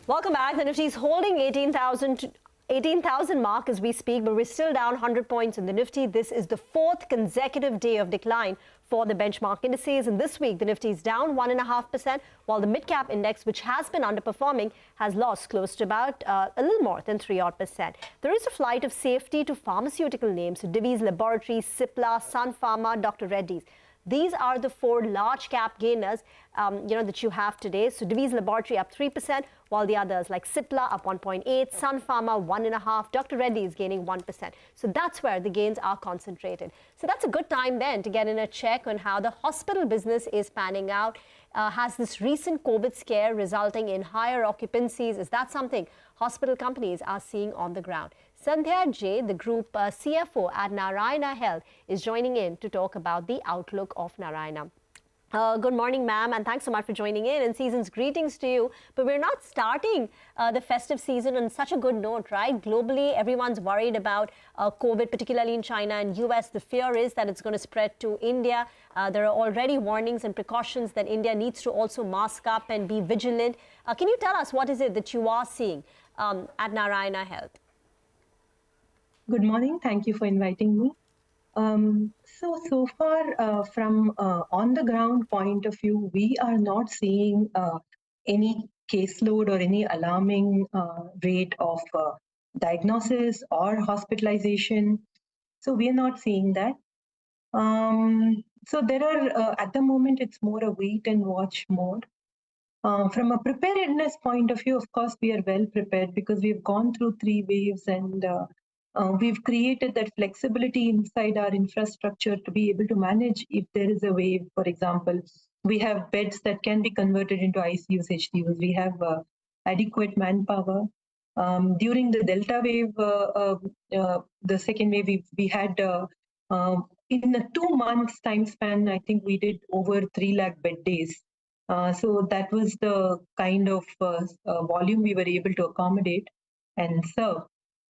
Welcome back. The Nifty is holding 18,000 mark as we speak, but we're still down 100 points in the Nifty. This is the fourth consecutive day of decline for the benchmark indices. And this week, the Nifty is down 1.5%, while the mid-cap index, which has been underperforming, has lost close to about a little more than 3%. There is a flight of safety to pharmaceutical names, so Divi's Laboratories, Cipla, Sun Pharma, Dr. Reddy's. These are the four large cap gainers, that you have today. So Divi's Laboratory up 3%, while the others like Cipla up 1.8, Sun Pharma 1.5, Dr. Reddy is gaining 1%. So that's where the gains are concentrated. So that's a good time then to get in a check on how the hospital business is panning out. Has this recent COVID scare resulting in higher occupancies? Is that something hospital companies are seeing on the ground? Sandhya J, the group CFO at Narayana Health, is joining in to talk about the outlook of Narayana. Good morning, ma'am, and thanks so much for joining in, and season's greetings to you. But we're not starting the festive season on such a good note, right? Globally, everyone's worried about COVID, particularly in China and US. The fear is that it's going to spread to India. There are already warnings and precautions that India needs to also mask up and be vigilant. Can you tell us what is it that you are seeing at Narayana Health? Good morning. Thank you for inviting me. So far, from on the ground point of view, we are not seeing any caseload or any alarming rate of diagnosis or hospitalization. So we are not seeing that. So there are, at the moment, it's more a wait and watch mode. From a preparedness point of view, of course, we are well prepared because we've gone through 3 waves and we've created that flexibility inside our infrastructure to be able to manage if there is a wave. For example, we have beds that can be converted into ICUs, HDUs. We have adequate manpower. During the Delta wave, the second wave, we had in a 2 months time span, I think we did over 3 lakh bed days. So that was the kind of volume we were able to accommodate and serve.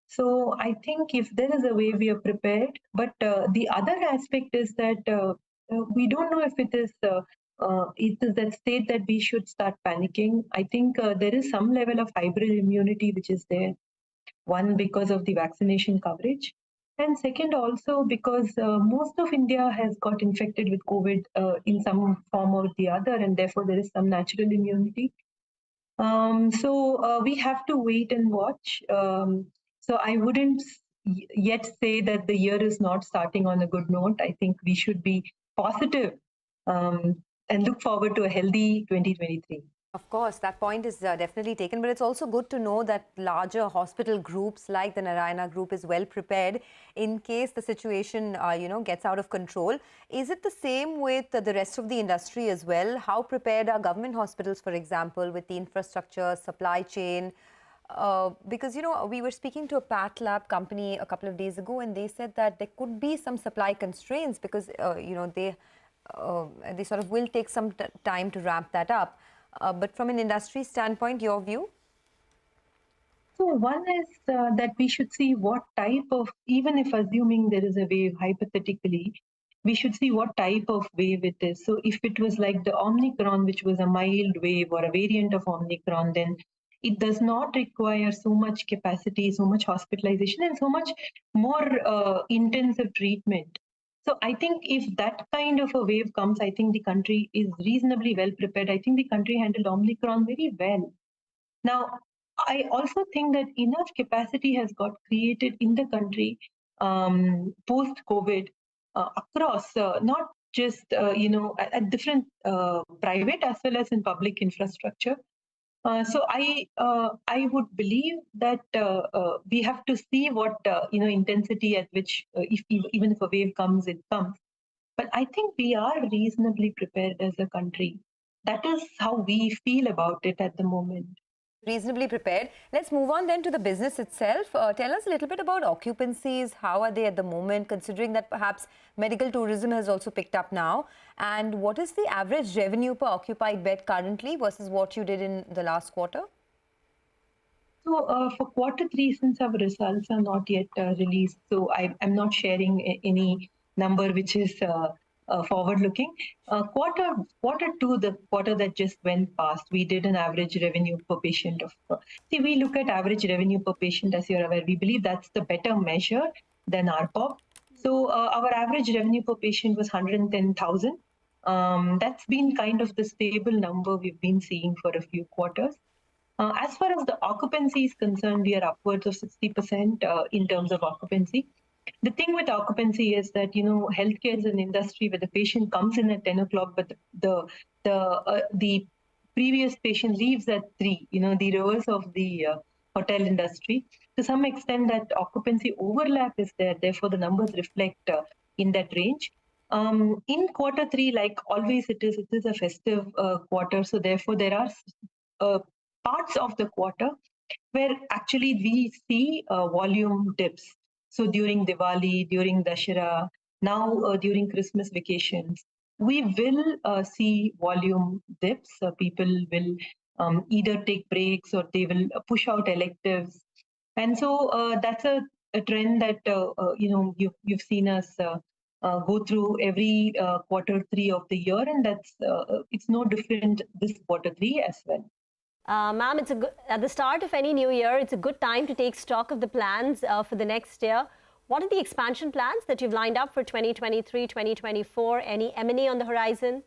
So I think if there is a way, we are prepared. But the other aspect is that we don't know if it is that state that we should start panicking. I think there is some level of hybrid immunity which is there. One, because of the vaccination coverage. And second, also because most of India has got infected with COVID in some form or the other, and therefore there is some natural immunity. So we have to wait and watch. So I wouldn't yet say that the year is not starting on a good note. I think we should be positive and look forward to a healthy 2023. Of course, that point is definitely taken, but it's also good to know that larger hospital groups like the Narayana Group is well prepared in case the situation, gets out of control. Is it the same with the rest of the industry as well? How prepared are government hospitals, for example, with the infrastructure, supply chain? Because, we were speaking to a Path Lab company a couple of days ago, and they said that there could be some supply constraints because, they sort of will take some time to ramp that up. But from an industry standpoint, your view? So one is that we should see what type of, even if assuming there is a wave, hypothetically, we should see what type of wave it is. So if it was like the Omicron, which was a mild wave or a variant of Omicron, then it does not require so much capacity, so much hospitalization, and so much more intensive treatment. So I think if that kind of a wave comes, I think the country is reasonably well prepared. I think the country handled Omicron very well. Now, I also think that enough capacity has got created in the country post-COVID across, not just, at different private as well as in public infrastructure. So I would believe that we have to see what intensity at which even if a wave comes, it comes. But I think we are reasonably prepared as a country. That is how we feel about it at the moment. Reasonably prepared. Let's move on then to the business itself. Tell us a little bit about occupancies. How are they at the moment, considering that perhaps medical tourism has also picked up now? And what is the average revenue per occupied bed currently versus what you did in the last quarter? So for Q3, since our results are not yet released, so I'm not sharing any number which is forward-looking. Quarter two, the quarter that just went past, we did an average revenue per patient of. See, we look at average revenue per patient, as you're aware. We believe that's the better measure than ARPOB. So our average revenue per patient was 110,000. That's been kind of the stable number we've been seeing for a few quarters. As far as the occupancy is concerned, we are upwards of 60% in terms of occupancy. The thing with occupancy is that, healthcare is an industry where the patient comes in at 10 o'clock, but the previous patient leaves at 3, the reverse of the hotel industry. To some extent, that occupancy overlap is there. Therefore, the numbers reflect in that range. In quarter three, like always, it is a festive quarter. So therefore, there are parts of the quarter where actually we see volume dips. So during Diwali, during Dashera, now during Christmas vacations, we will see volume dips. People will either take breaks or they will push out electives. And so that's a trend that, you've seen us go through every quarter three of the year. And it's no different this quarter three as well. Ma'am, at the start of any new year, it's a good time to take stock of the plans for the next year. What are the expansion plans that you've lined up for 2023, 2024? Any M&A on the horizon?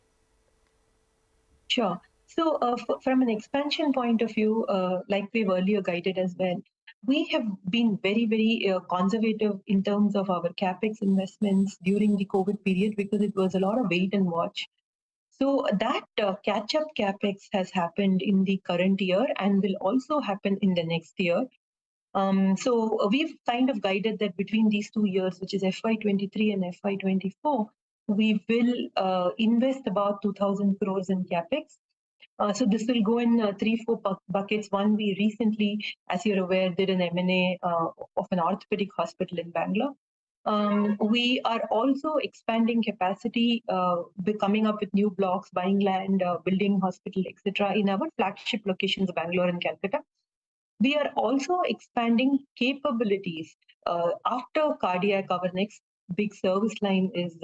Sure. So from an expansion point of view, like we've earlier guided as well, we have been very, very conservative in terms of our capex investments during the COVID period because it was a lot of wait and watch. So that catch-up capex has happened in the current year and will also happen in the next year. So we've kind of guided that between these 2 years, which is FY23 and FY24, we will invest about 2,000 crores in capex. So this will go in 3-4 buckets. One, we recently, as you're aware, did an M&A of an orthopedic hospital in Bangalore. We are also expanding capacity, coming up with new blocks, buying land, building hospital, etc. in our flagship locations, Bangalore and Calcutta. We are also expanding capabilities. After cardiac, our next big service line is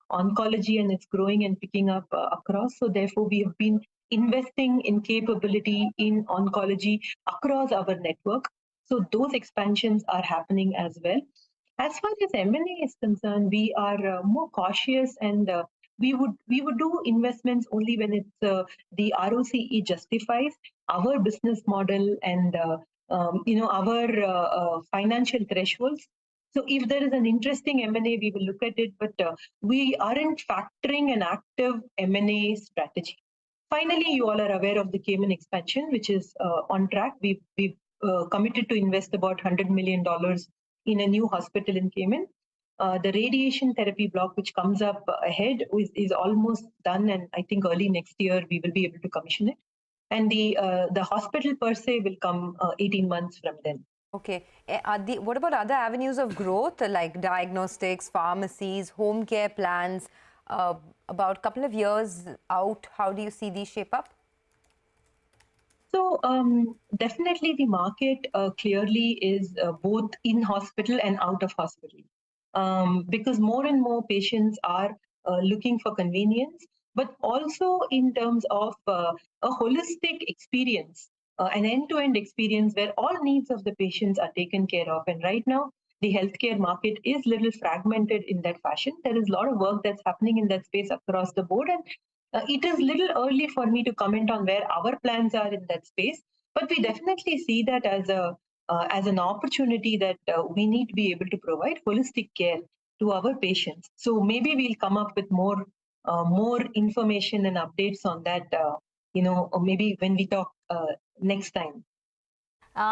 oncology, and it's growing and picking up across. So therefore, we have been investing in capability in oncology across our network. So those expansions are happening as well. As far as M&A is concerned, we are more cautious, and we would do investments only when it's the ROCE justifies our business model and our financial thresholds. So if there is an interesting M&A, we will look at it, but we aren't factoring an active M&A strategy. Finally, you all are aware of the Cayman expansion, which is on track. We've committed to invest about $100 million in a new hospital in Cayman. The radiation therapy block, which comes up ahead, is almost done, and I think early next year we will be able to commission it. And the hospital per se will come 18 months from then. Okay. What about other avenues of growth like diagnostics, pharmacies, home care plans? About a couple of years out, how do you see these shape up? So definitely the market clearly is both in hospital and out of hospital, because more and more patients are looking for convenience, but also in terms of a holistic experience, an end-to-end experience where all needs of the patients are taken care of. And right now, the healthcare market is a little fragmented in that fashion. There is a lot of work that's happening in that space across the board, and it is a little early for me to comment on where our plans are in that space, but we definitely see that as an opportunity that we need to be able to provide holistic care to our patients. So maybe we'll come up with more information and updates on that, or maybe when we talk next time.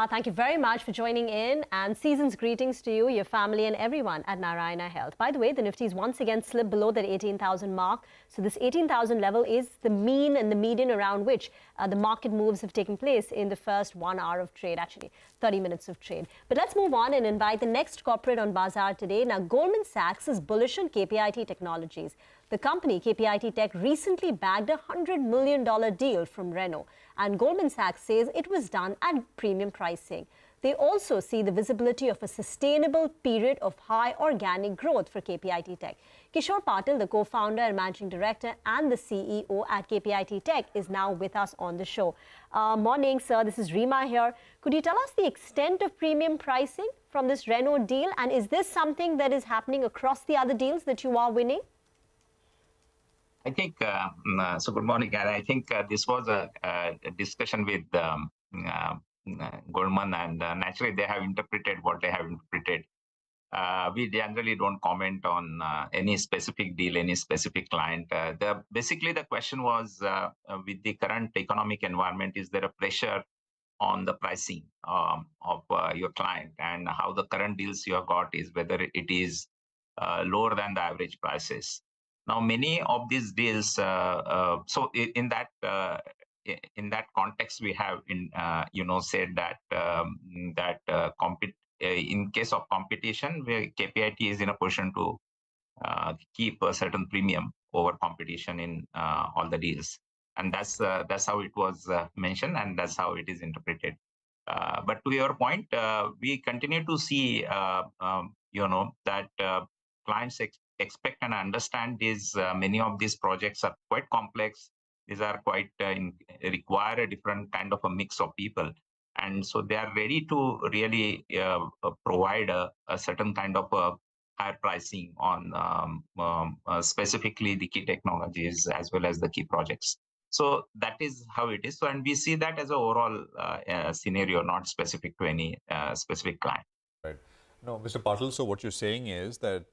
Thank you very much for joining in, and season's greetings to you, your family and everyone at Narayana Health. By the way, the Nifty's once again slipped below that 18,000 mark. So this 18,000 level is the mean and the median around which the market moves have taken place in the first 1 hour of trade, actually 30 minutes of trade. But let's move on and invite the next corporate on Bazaar today. Now, Goldman Sachs is bullish on KPIT Technologies. The company, KPIT Tech, recently bagged a $100 million deal from Renault, and Goldman Sachs says it was done at premium pricing. They also see the visibility of a sustainable period of high organic growth for KPIT Tech. Kishore Patil, the co-founder and managing director and the CEO at KPIT Tech, is now with us on the show. Morning, sir. This is Reema here. Could you tell us the extent of premium pricing from this Renault deal? And is this something that is happening across the other deals that you are winning? I think, so good morning, and I think this was a discussion with Goldman, and naturally they have interpreted what they have interpreted. We generally don't comment on any specific deal, any specific client. Basically, the question was, with the current economic environment, is there a pressure on the pricing of your client, and how the current deals you have got is whether it is lower than the average prices. Now, many of these deals, so in that context, we have said that in case of competition, where KPIT is in a position to keep a certain premium over competition in all the deals, and that's how it was mentioned, and that's how it is interpreted. But to your point, we continue to see that clients expect and understand these. Many of these projects are quite complex. These are quite require a different kind of a mix of people, and so they are ready to really provide a certain kind of a higher pricing on specifically the key technologies as well as the key projects. So that is how it is. So, and we see that as an overall scenario, not specific to any specific client. Right. No, Mr. Patil, so what you're saying is that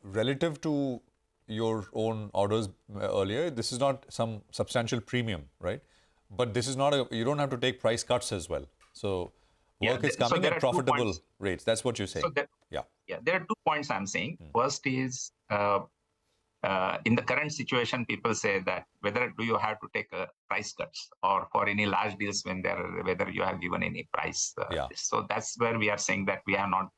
relative to your own orders earlier, this is not some substantial premium, right? But this is not you don't have to take price cuts as well. So work is coming at profitable rates. That's what you're saying. So there are 2 points I'm saying. First is, in the current situation, people say that whether do you have to take price cuts or for any large deals whether you have given any price. So that's where we are saying that we have not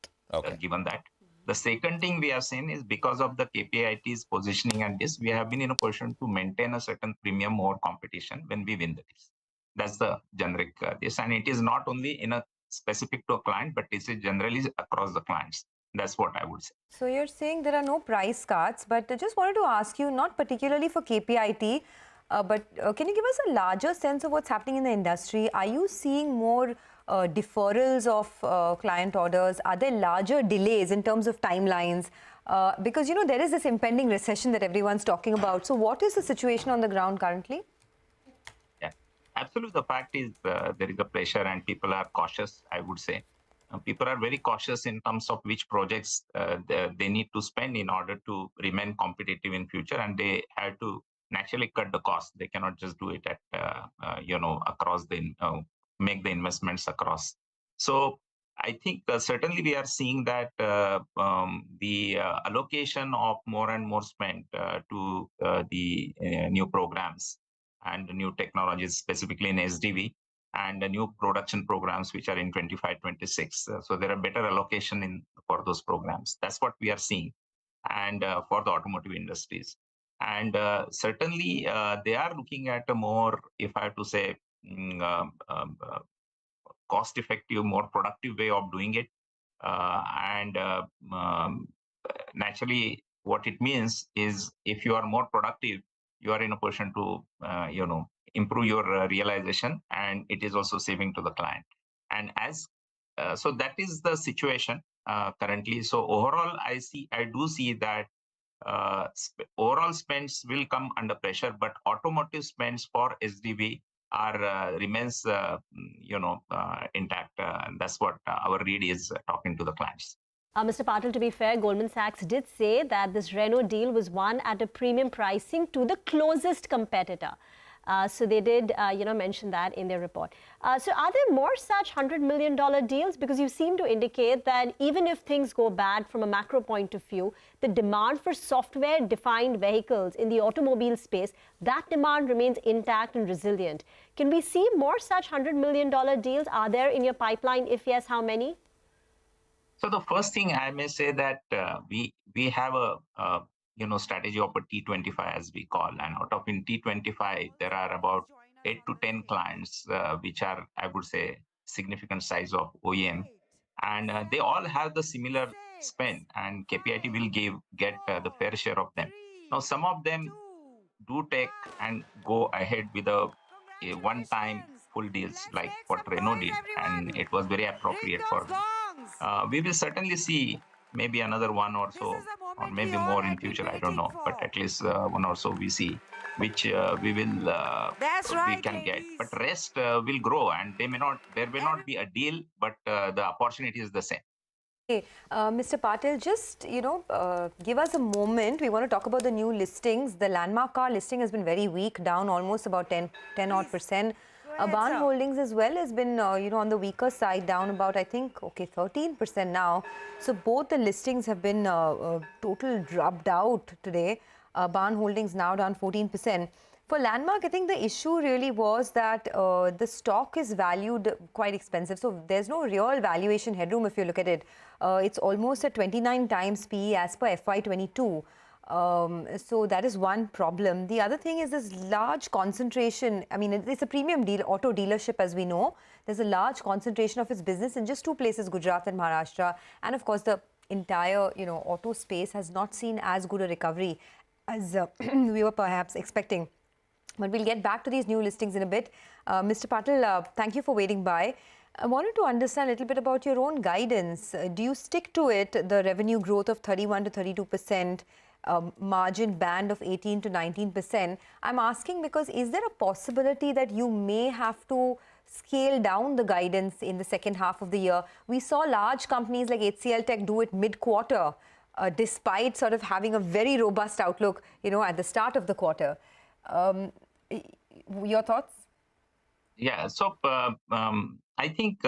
given that. The second thing we are saying is because of the KPIT's positioning and this, we have been in a position to maintain a certain premium over competition when we win the deals. That's the generic this, and it is not only in a specific to a client, but it is generally across the clients. That's what I would say. So you're saying there are no price cuts, but I just wanted to ask you, not particularly for KPIT, but can you give us a larger sense of what's happening in the industry? Are you seeing more deferrals of client orders? Are there larger delays in terms of timelines? Because, there is this impending recession that everyone's talking about. So what is the situation on the ground currently? Yeah, absolutely. The fact is there is a pressure and people are cautious, I would say. People are very cautious in terms of which projects they need to spend in order to remain competitive in future, and they have to naturally cut the cost. They cannot just do it at across the make the investments across. So I think certainly we are seeing that the allocation of more and more spend to the new programs and new technologies, specifically in SDV, and the new production programs which are in 25-26. So there are better allocation for those programs. That's what we are seeing, and for the automotive industries. And certainly they are looking at a more, if I have to say, cost-effective, more productive way of doing it. Naturally, what it means is if you are more productive, you are in a position to, improve your realization, and it is also saving to the client. And so that is the situation currently. So overall, I do see that overall spends will come under pressure, but automotive spends for SDV remains intact. And that's what our read is talking to the clients. Mr. Patil, to be fair, Goldman Sachs did say that this Renault deal was won at a premium pricing to the closest competitor. So they did, mention that in their report. So are there more such $100 million deals? Because you seem to indicate that even if things go bad from a macro point of view, the demand for software-defined vehicles in the automobile space, that demand remains intact and resilient. Can we see more such $100 million deals? Are there in your pipeline? If yes, how many? So the first thing I may say that we have a strategy of a T25 as we call, and out of in T25 there are about 8 to 10 clients which are, I would say, significant size of OEM, and they all have the similar spend, and KPIT will get the fair share of them. Now, some of them do take and go ahead with a one-time full deals like what Renault did, and it was very appropriate for them. We will certainly see maybe another one or so, or maybe more in future. I don't know, but at least one or so we see, which we can get. But rest will grow, and there may not be a deal, but the opportunity is the same. Okay, Mr. Patil, just, give us a moment. We want to talk about the new listings. The landmark car listing has been very weak, down almost about 10 odd %. Adani Holdings as well has been, on the weaker side, down about, I think, 13% now. So both the listings have been total dropped out today. Adani Holdings now down 14%. For Landmark, I think the issue really was that the stock is valued quite expensive. So there's no real valuation headroom if you look at it. It's almost at 29 times PE as per FY22. So that is one problem. The other thing is this large concentration. I mean, it's a premium auto dealership, as we know. There's a large concentration of its business in just two places, Gujarat and Maharashtra. And of course, the entire, auto space has not seen as good a recovery as we were perhaps expecting. But we'll get back to these new listings in a bit. Mr. Patil, thank you for waiting by. I wanted to understand a little bit about your own guidance. Do you stick to it, the revenue growth of 31 to 32%, margin band of 18 to 19%? I'm asking because is there a possibility that you may have to scale down the guidance in the second half of the year? We saw large companies like HCL Tech do it mid-quarter, despite sort of having a very robust outlook, at the start of the quarter. Your thoughts? Yeah, so I think,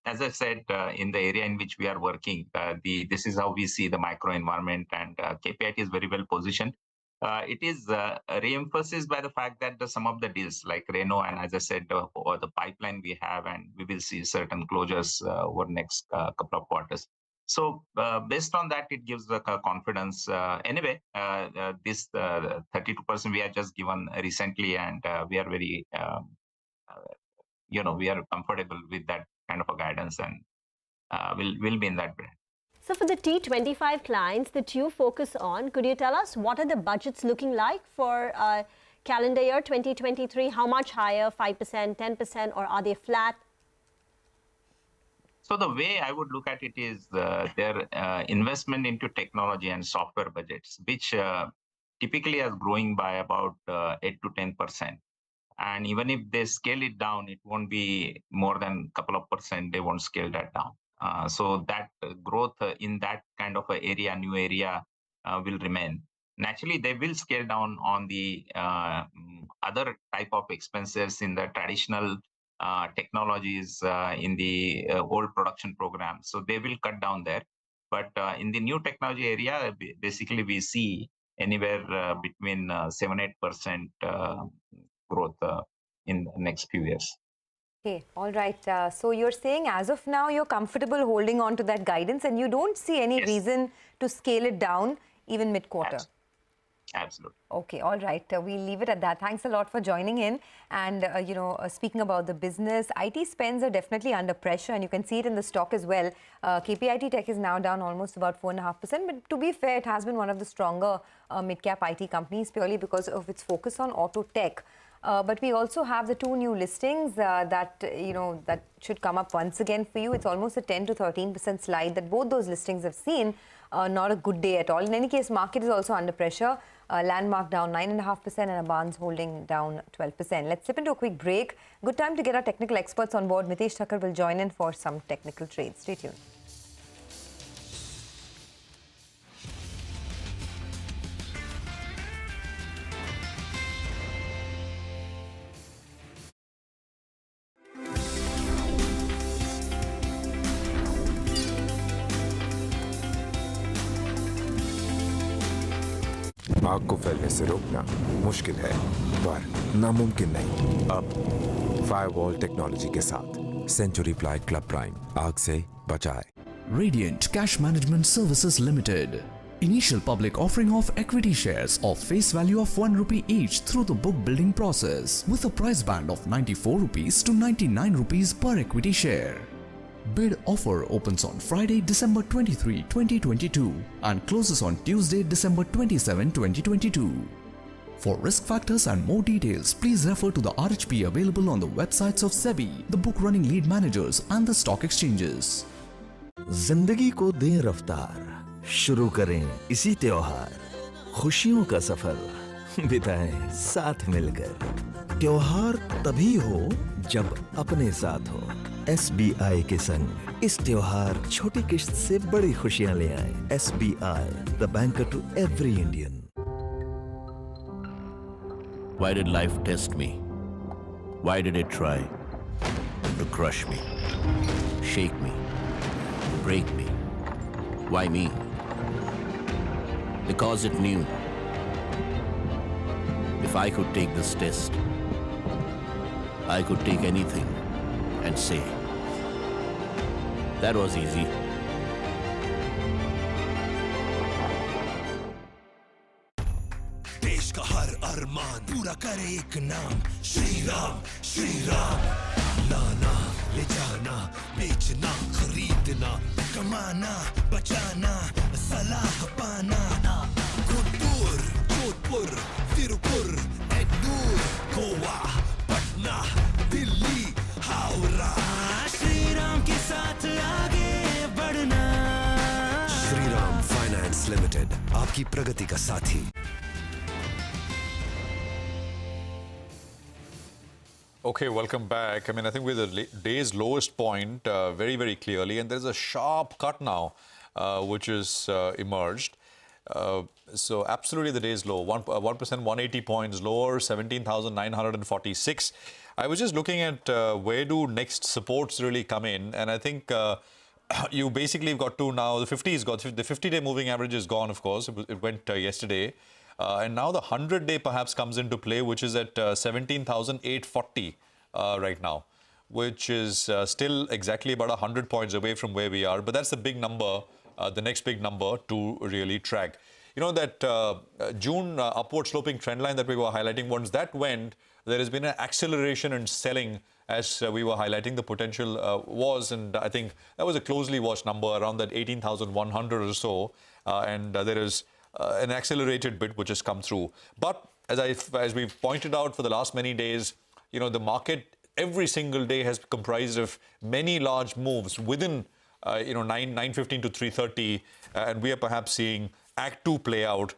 as I said, in the area in which we are working, this is how we see the micro environment, and KPIT is very well positioned. It is re-emphasized by the fact that some of the deals like Renault, and as I said, the pipeline we have, and we will see certain closures over the next couple of quarters. So based on that, it gives the confidence. Anyway, this 32% we have just given recently, and we are very, we are comfortable with that kind of a guidance, and we'll be in that brand. So for the T25 clients that you focus on, could you tell us what are the budgets looking like for calendar year 2023? How much higher, 5%, 10%, or are they flat? So the way I would look at it is their investment into technology and software budgets, which typically is growing by about 8 to 10%. And even if they scale it down, it won't be more than a couple of percent. They won't scale that down. So that growth in that kind of a area, new area, will remain. Naturally, they will scale down on the other type of expenses in the traditional technologies in the old production programs. So they will cut down there. But in the new technology area, basically we see anywhere between 7-8% growth in the next few years. Okay, all right. So you're saying as of now, you're comfortable holding on to that guidance and you don't see any reason to scale it down even mid-quarter? Absolutely. Okay, all right. We'll leave it at that. Thanks a lot for joining in. And, speaking about the business, IT spends are definitely under pressure, and you can see it in the stock as well. KPIT Tech is now down almost about 4.5%. But to be fair, it has been one of the stronger mid-cap IT companies purely because of its focus on auto tech. But we also have the two new listings that should come up once again for you. It's almost a 10 to 13% slide that both those listings have seen. Not a good day at all. In any case, market is also under pressure. Landmark down 9.5% and Adani holding down 12%. Let's slip into a quick break. Good time to get our technical experts on board. Mitesh Thakkar will join in for some technical trades. Stay tuned. आग को फैलने से रोकना मुश्किल है पर नामुमकिन नहीं। अब फायरवॉल टेक्नोलॉजी के साथ सेंचुरी प्लाई क्लब प्राइम आग से बचाए। Radiant Cash Management Services Limited, Initial public offering of equity shares of face value of 1 rupee each through the book building process with a price band of 94 rupees to 99 rupees per equity share. Bid offer opens on Friday, December 23, 2022 and closes on Tuesday, December 27, 2022. For risk factors and more details, please refer to the RHP available on the websites of SEBI, the book running lead managers and the stock exchanges. जिंदगी को दें रफ्तार, शुरू करें इसी त्योहार, खुशियों का सफर बिताएं साथ मिलकर। त्योहार तभी हो जब अपने साथ हो। SBI के संग इस त्योहार छोटी किश्त से बड़ी खुशियां ले आए। SBI, the banker to every Indian. Why did life test me? Why did it try to crush me, shake me, break me? Why me? Because it knew if I could take this test, I could take anything and say, that was easy. देश का हर अरमान पूरा करे एक नाम, श्री राम, श्री राम। लाना, ले जाना, बेचना, खरीदना, कमाना, बचाना, सलाह पाना। गुंटूर, जोधपुर, तिरुपुर, एड्डूर, गोवा, पटना, दिल्ली, हावड़ा। श्री राम के साथ आगे बढ़ना। श्री राम फाइनेंस लिमिटेड, आपकी प्रगति का साथी। Okay, welcome back. I mean, I think we're the day's lowest point very, very clearly. And there's a sharp cut now, which has emerged. So absolutely the day's low. 1%, 180 points lower, 17,946. I was just looking at where do next supports really come in. And I think you basically got to now, the 50's got, the 50-day moving average is gone, of course. It went yesterday. And now the 100-day perhaps comes into play, which is at 17,840 right now, which is still exactly about 100 points away from where we are. But that's the big number, the next big number to really track. You know that June upward sloping trend line that we were highlighting, once that went, there has been an acceleration in selling as we were highlighting the potential was. And I think that was a closely watched number around that 18,100 or so. And there is an accelerated bit which has come through. But as we've pointed out for the last many days, you know, the market every single day has comprised of many large moves within, 9:15 to 3:30. And we are perhaps seeing Act 2 play out.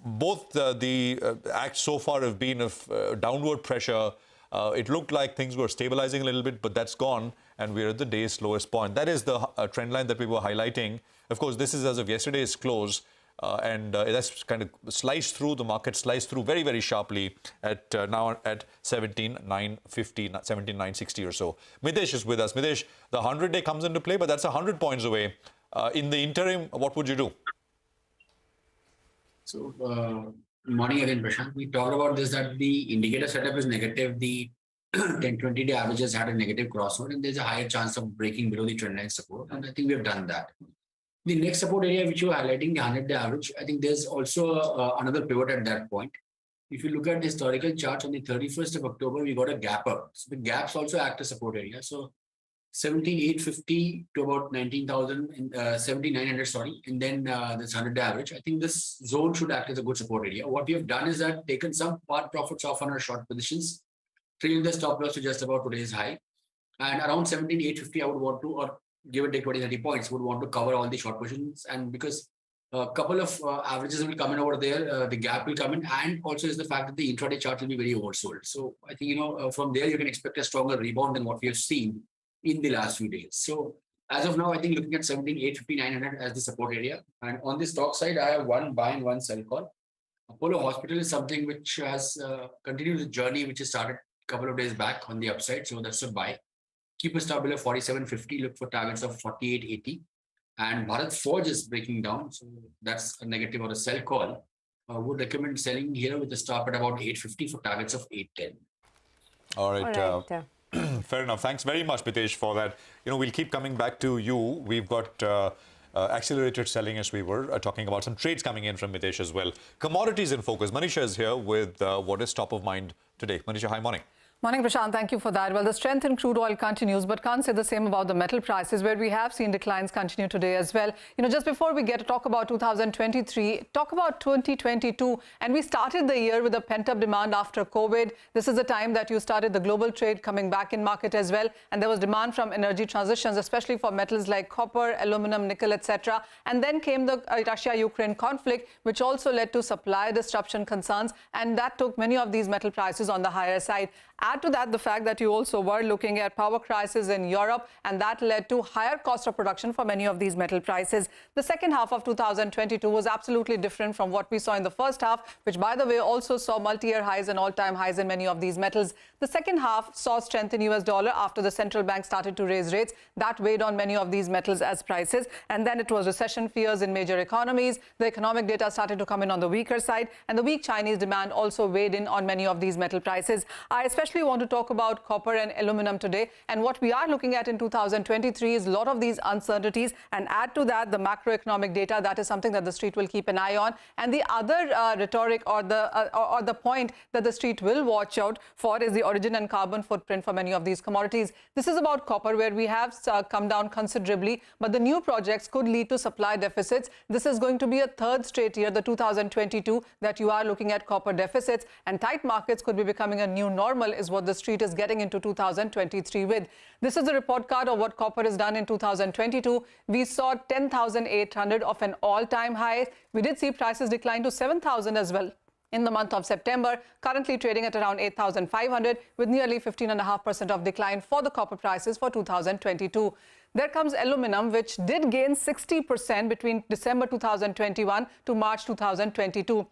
Both the acts so far have been of downward pressure. It looked like things were stabilizing a little bit, but that's gone. And we're at the day's lowest point. That is the trend line that we were highlighting. Of course, this is as of yesterday's close. And that's kind of sliced through, the market sliced through very, very sharply at now at 17,950, 17,960 or so. Mitesh is with us. Mitesh, the 100-day comes into play, but that's 100 points away. In the interim, what would you do? So, morning again, Prashant. We talked about this, that the indicator setup is negative. The 10-20-day averages had a negative crossover, and there's a higher chance of breaking below the trendline support. And I think we have done that. The next support area, which you are highlighting, the 100-day average, I think there's also another pivot at that point. If you look at the historical charts on the 31st of October, we got a gap up. So the gaps also act as support area. So 17,850 to about 19,000, 7,900, sorry. And then this 100-day average. I think this zone should act as a good support area. What we have done is that taken some part profits off on our short positions, trailing the stop loss to just about today's high. And around 17,850, I would want to, or give or take 20-30 points, would want to cover all the short positions. And because a couple of averages will come in over there, the gap will come in, and also is the fact that the intraday chart will be very oversold. So I think, from there you can expect a stronger rebound than what we have seen in the last few days. So as of now, I think looking at 17,850, 900 as the support area. And on the stock side, I have one buy and one sell call. Apollo Hospital is something which has continued the journey, which has started a couple of days back on the upside. So that's a buy. Keep a stop below 47.50, look for targets of 48.80. And Bharat Forge is breaking down. So that's a negative or a sell call. Would recommend selling here with a stop at about 8.50 for targets of 8.10. All right. Fair enough. Thanks very much, Mitesh, for that. We'll keep coming back to you. We've got accelerated selling as we were talking about some trades coming in from Mitesh as well. Commodities in focus. Manisha is here with what is top of mind today. Manisha, hi, morning. Morning, Prashant. Thank you for that. Well, the strength in crude oil continues, but can't say the same about the metal prices, where we have seen declines continue today as well. You know, just before we get to talk about 2023, talk about 2022. And we started the year with a pent-up demand after COVID. This is the time that you started the global trade coming back in market as well. And there was demand from energy transitions, especially for metals like copper, aluminum, nickel, etc. And then came the Russia-Ukraine conflict, which also led to supply disruption concerns. And that took many of these metal prices on the higher side. Add to that the fact that you also were looking at power crisis in Europe, and that led to higher cost of production for many of these metal prices. The second half of 2022 was absolutely different from what we saw in the first half, which, by the way, also saw multi-year highs and all-time highs in many of these metals. The second half saw strength in US dollar after the central bank started to raise rates. That weighed on many of these metals as prices. And then it was recession fears in major economies. The economic data started to come in on the weaker side, and the weak Chinese demand also weighed in on many of these metal prices. I especially want to talk about copper and aluminum today, and what we are looking at in 2023 is a lot of these uncertainties, and add to that the macroeconomic data. That is something that the street will keep an eye on. And the other rhetoric or the point that the street will watch out for is the origin and carbon footprint for many of these commodities. This is about copper, where we have come down considerably, but the new projects could lead to supply deficits. This is going to be a third straight year, the 2022, that you are looking at copper deficits, and tight markets could be becoming a new normal, is what the street is getting into 2023 with. This is the report card of what copper has done in 2022. We saw 10,800 of an all-time high. We did see prices decline to 7,000 as well in the month of September, currently trading at around 8,500 with nearly 15.5% of decline for the copper prices for 2022. There comes aluminum, which did gain 60% between December 2021 to March 2022.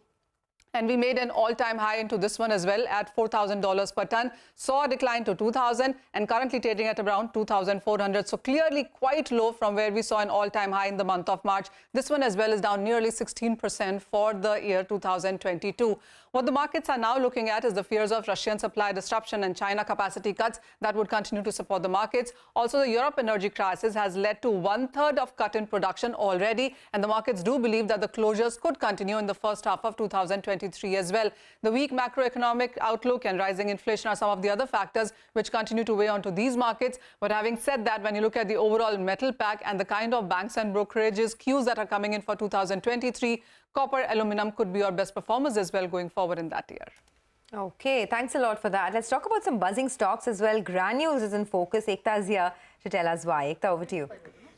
And we made an all-time high into this one as well at $4,000 per ton, saw a decline to 2,000 and currently trading at around 2,400. So clearly quite low from where we saw an all-time high in the month of March. This one as well is down nearly 16% for the year 2022. What the markets are now looking at is the fears of Russian supply disruption and China capacity cuts that would continue to support the markets. Also, the Europe energy crisis has led to 1/3 of cut in production already, and the markets do believe that the closures could continue in the first half of 2023 as well. The weak macroeconomic outlook and rising inflation are some of the other factors which continue to weigh onto these markets. But having said that, when you look at the overall metal pack and the kind of banks and brokerages queues that are coming in for 2023, copper, aluminum could be your best performers as well going forward in that year. Okay, thanks a lot for that. Let's talk about some buzzing stocks as well. Granules is in focus. Ekta is here to tell us why. Ekta, over to you.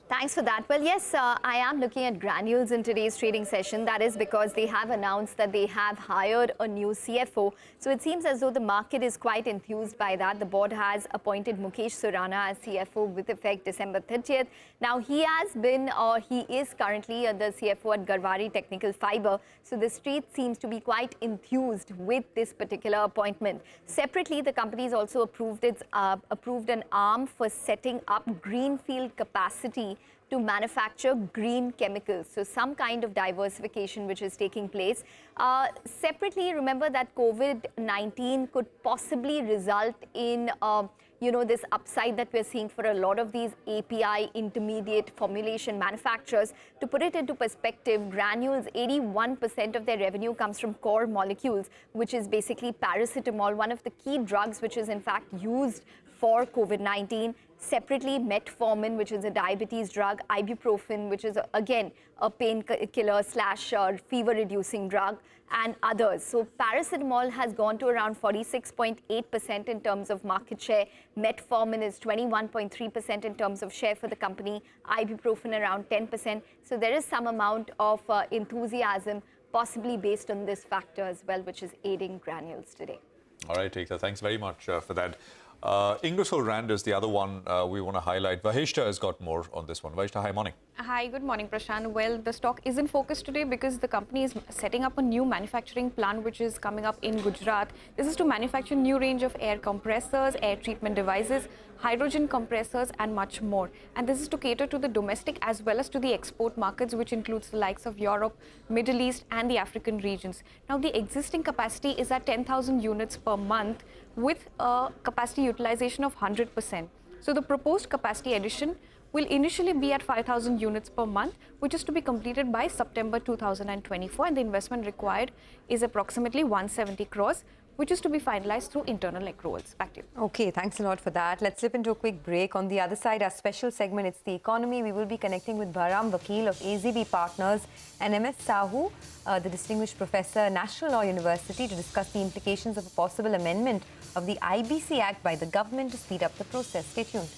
Thanks for that. Well, yes, I am looking at Granules in today's trading session. That is because they have announced that they have hired a new CFO. So it seems as though the market is quite enthused by that. The board has appointed Mukesh Surana as CFO with effect December 30th. Now, he is currently the CFO at Garwari Technical Fiber. So the street seems to be quite enthused with this particular appointment. Separately, the company has also approved an arm for setting up greenfield capacity to manufacture green chemicals. So some kind of diversification which is taking place. Separately, remember that COVID-19 could possibly result in this upside that we're seeing for a lot of these API intermediate formulation manufacturers. To put it into perspective, Granules, 81% of their revenue comes from core molecules, which is basically paracetamol, one of the key drugs which is in fact used for COVID-19. Separately, metformin, which is a diabetes drug, ibuprofen, which is again a painkiller / fever-reducing drug, and others. So paracetamol has gone to around 46.8% in terms of market share. Metformin is 21.3% in terms of share for the company. Ibuprofen around 10%. So there is some amount of enthusiasm, possibly based on this factor as well, which is aiding Granules today. All right, Ekta, thanks very much for that. Ingersoll Rand is the other one we want to highlight. Vahishta has got more on this one. Vahishta, hi, morning. Hi, good morning, Prashant. Well, the stock is in focus today because the company is setting up a new manufacturing plant which is coming up in Gujarat. This is to manufacture new range of air compressors, air treatment devices, hydrogen compressors and much more. And this is to cater to the domestic as well as to the export markets, which includes the likes of Europe, Middle East and the African regions. Now, the existing capacity is at 10,000 units per month with a capacity utilization of 100%. So the proposed capacity addition will initially be at 5,000 units per month, which is to be completed by September 2024, and the investment required is approximately 170 crores, which is to be finalized through internal accruals. Back to you. Okay, thanks a lot for that. Let's slip into a quick break. On the other side, our special segment, It's the Economy. We will be connecting with Bahram Vakil of AZB Partners and MS Sahu, the distinguished professor at National Law University, to discuss the implications of a possible amendment of the IBC Act by the government to speed up the process. Stay tuned.